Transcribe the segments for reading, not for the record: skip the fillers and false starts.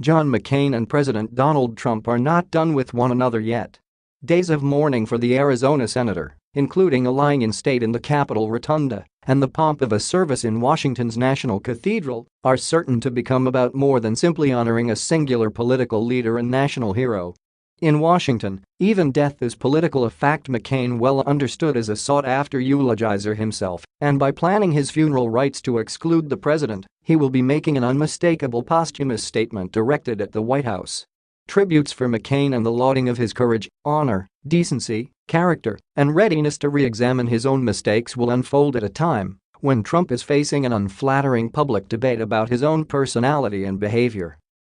John McCain and President Donald Trump are not done with one another yet. Days of mourning for the Arizona senator, including a lying-in state in the Capitol Rotunda and the pomp of a service in Washington's National Cathedral, are certain to become about more than simply honoring a singular political leader and national hero. In Washington, even death is political, a fact McCain well understood as a sought-after eulogizer himself, and by planning his funeral rites to exclude the president, he will be making an unmistakable posthumous statement directed at the White House. Tributes for McCain and the lauding of his courage, honor, decency, character, and readiness to re-examine his own mistakes will unfold at a time when Trump is facing an unflattering public debate about his own personality and behavior.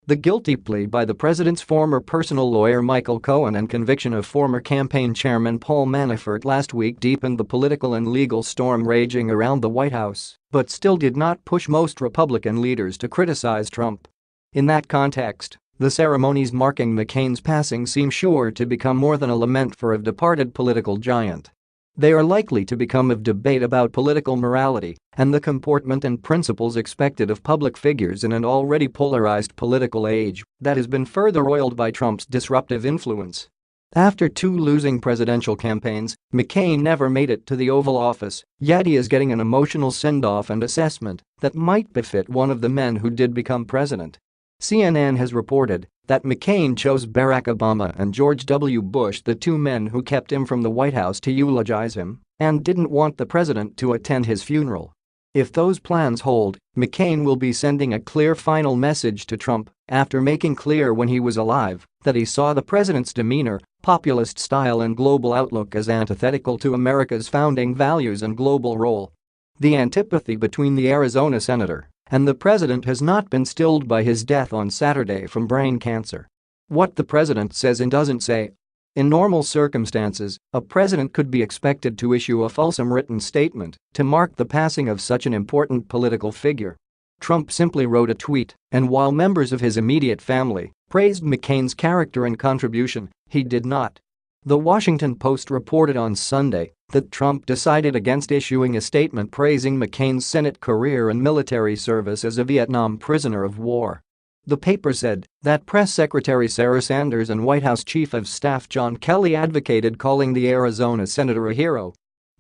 The guilty plea by the president's former personal lawyer Michael Cohen and conviction of former campaign chairman Paul Manafort last week deepened the political and legal storm raging around the White House, but still did not push most Republican leaders to criticize Trump. In that context, the ceremonies marking McCain's passing seem sure to become more than a lament for a departed political giant. They are likely to become a debate about political morality and the comportment and principles expected of public figures in an already polarized political age that has been further oiled by Trump's disruptive influence. After 2 losing presidential campaigns, McCain never made it to the Oval Office, yet he is getting an emotional send-off and assessment that might befit one of the men who did become president. CNN has reported that McCain chose Barack Obama and George W. Bush, the 2 men who kept him from the White House, to eulogize him and didn't want the president to attend his funeral. If those plans hold, McCain will be sending a clear final message to Trump after making clear when he was alive that he saw the president's demeanor, populist style and global outlook as antithetical to America's founding values and global role. The antipathy between the Arizona senator and the president has not been stilled by his death on Saturday from brain cancer. What the president says and doesn't say. In normal circumstances, a president could be expected to issue a fulsome written statement to mark the passing of such an important political figure. Trump simply wrote a tweet, and while members of his immediate family praised McCain's character and contribution, he did not. The Washington Post reported on Sunday that Trump decided against issuing a statement praising McCain's Senate career and military service as a Vietnam prisoner of war. The paper said that Press Secretary Sarah Sanders and White House Chief of Staff John Kelly advocated calling the Arizona senator a hero.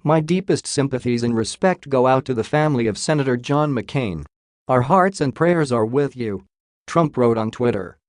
"My deepest sympathies and respect go out to the family of Senator John McCain. Our hearts and prayers are with you," Trump wrote on Twitter.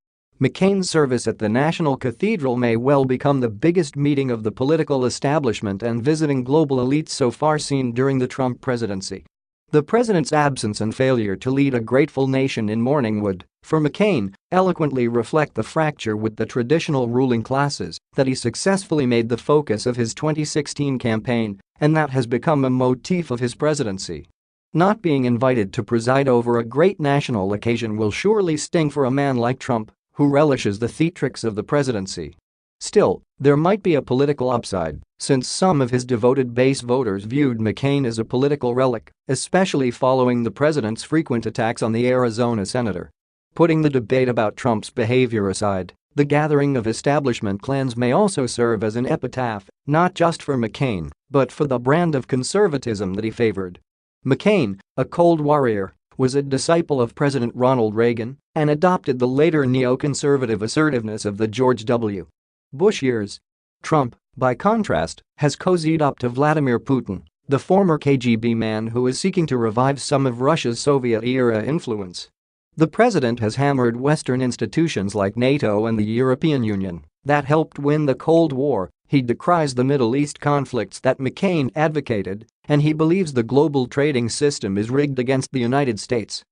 McCain's service at the National Cathedral may well become the biggest meeting of the political establishment and visiting global elites so far seen during the Trump presidency. The president's absence and failure to lead a grateful nation in mourning would, for McCain, eloquently reflect the fracture with the traditional ruling classes that he successfully made the focus of his 2016 campaign and that has become a motif of his presidency. Not being invited to preside over a great national occasion will surely sting for a man like Trump, who relishes the theatrics of the presidency. Still, there might be a political upside, since some of his devoted base voters viewed McCain as a political relic, especially following the president's frequent attacks on the Arizona senator. Putting the debate about Trump's behavior aside, the gathering of establishment clans may also serve as an epitaph, not just for McCain, but for the brand of conservatism that he favored. McCain, a cold warrior, was a disciple of President Ronald Reagan and adopted the later neoconservative assertiveness of the George W. Bush years. Trump, by contrast, has cozied up to Vladimir Putin, the former KGB man who is seeking to revive some of Russia's Soviet-era influence. The president has hammered Western institutions like NATO and the European Union that helped win the Cold War. He decries the Middle East conflicts that McCain advocated, and he believes the global trading system is rigged against the United States.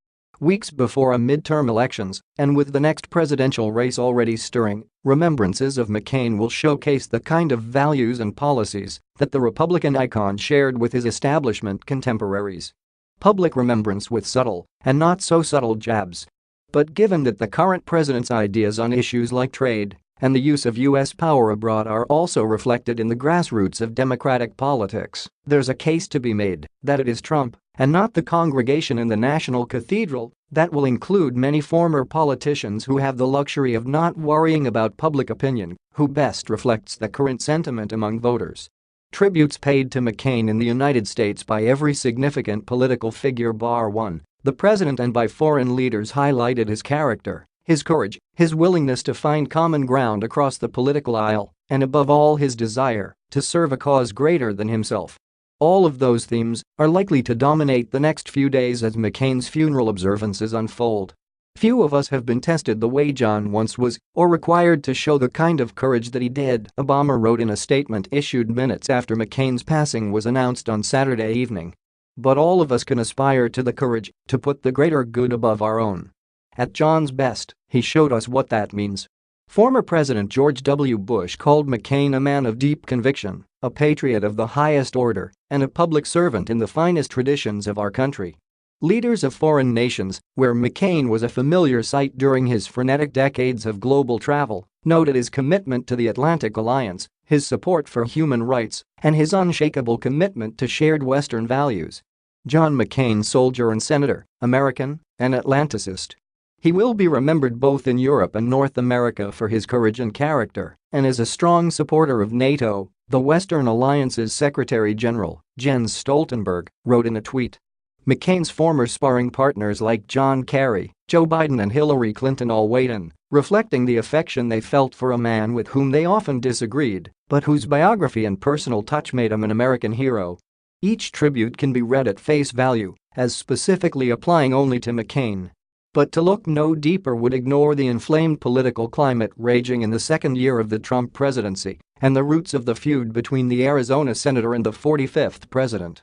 Weeks before a midterm elections, and with the next presidential race already stirring, remembrances of McCain will showcase the kind of values and policies that the Republican icon shared with his establishment contemporaries. Public remembrance with subtle and not so subtle jabs. But given that the current president's ideas on issues like trade and the use of U.S. power abroad are also reflected in the grassroots of Democratic politics, there's a case to be made that it is Trump, and not the congregation in the National Cathedral, that will include many former politicians who have the luxury of not worrying about public opinion, who best reflects the current sentiment among voters. Tributes paid to McCain in the United States by every significant political figure bar one, the president, and by foreign leaders highlighted his character His courage, his willingness to find common ground across the political aisle, and above all his desire to serve a cause greater than himself. All of those themes are likely to dominate the next few days as McCain's funeral observances unfold. Few of us have been tested the way John once was or required to show the kind of courage that he did, Obama wrote in a statement issued minutes after McCain's passing was announced on Saturday evening. But all of us can aspire to the courage to put the greater good above our own. At John's best, he showed us what that means. Former President George W. Bush called McCain a man of deep conviction, a patriot of the highest order, and a public servant in the finest traditions of our country. Leaders of foreign nations, where McCain was a familiar sight during his frenetic decades of global travel, noted his commitment to the Atlantic Alliance, his support for human rights, and his unshakable commitment to shared Western values. John McCain, soldier and senator, American, and Atlanticist. He will be remembered both in Europe and North America for his courage and character, and as a strong supporter of NATO, the Western Alliance's Secretary General, Jens Stoltenberg, wrote in a tweet. McCain's former sparring partners like John Kerry, Joe Biden and Hillary Clinton all weighed in, reflecting the affection they felt for a man with whom they often disagreed, but whose biography and personal touch made him an American hero. Each tribute can be read at face value, as specifically applying only to McCain. But to look no deeper would ignore the inflamed political climate raging in the second year of the Trump presidency and the roots of the feud between the Arizona senator and the 45th president.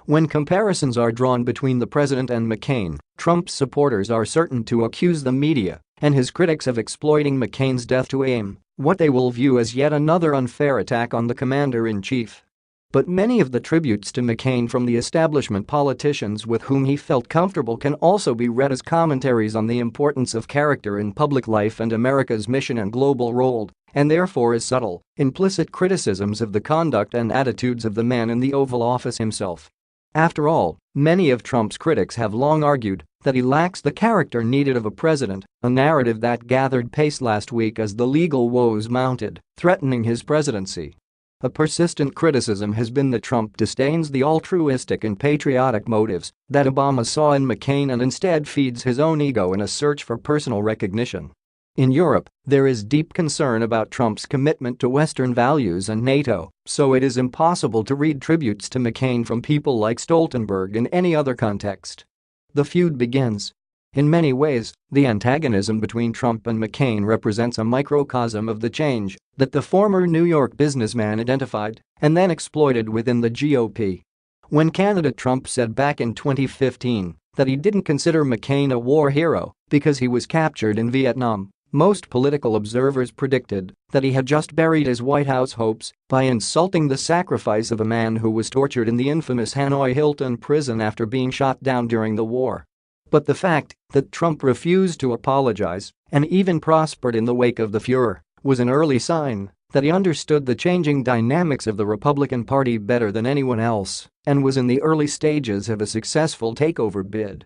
When comparisons are drawn between the president and McCain, Trump's supporters are certain to accuse the media and his critics of exploiting McCain's death to aim what they will view as yet another unfair attack on the commander-in-chief. But many of the tributes to McCain from the establishment politicians with whom he felt comfortable can also be read as commentaries on the importance of character in public life and America's mission and global role, and therefore as subtle, implicit criticisms of the conduct and attitudes of the man in the Oval Office himself. After all, many of Trump's critics have long argued that he lacks the character needed of a president, a narrative that gathered pace last week as the legal woes mounted, threatening his presidency. A persistent criticism has been that Trump disdains the altruistic and patriotic motives that Obama saw in McCain and instead feeds his own ego in a search for personal recognition. In Europe, there is deep concern about Trump's commitment to Western values and NATO, so it is impossible to read tributes to McCain from people like Stoltenberg in any other context. The feud begins. In many ways, the antagonism between Trump and McCain represents a microcosm of the change that the former New York businessman identified and then exploited within the GOP. When candidate Trump said back in 2015 that he didn't consider McCain a war hero because he was captured in Vietnam, most political observers predicted that he had just buried his White House hopes by insulting the sacrifice of a man who was tortured in the infamous Hanoi Hilton prison after being shot down during the war. But the fact that Trump refused to apologize and even prospered in the wake of the furor was an early sign that he understood the changing dynamics of the Republican Party better than anyone else and was in the early stages of a successful takeover bid.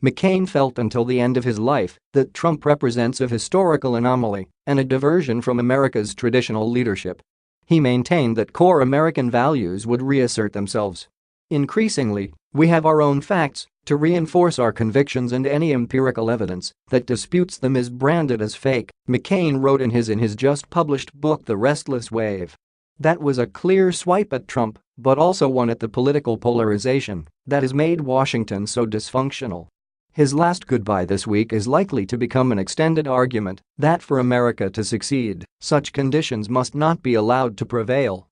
McCain felt until the end of his life that Trump represents a historical anomaly and a diversion from America's traditional leadership. He maintained that core American values would reassert themselves. Increasingly, we have our own facts to reinforce our convictions, and any empirical evidence that disputes them is branded as fake, McCain wrote in his just-published book The Restless Wave. That was a clear swipe at Trump, but also one at the political polarization that has made Washington so dysfunctional. His last goodbye this week is likely to become an extended argument that for America to succeed, such conditions must not be allowed to prevail.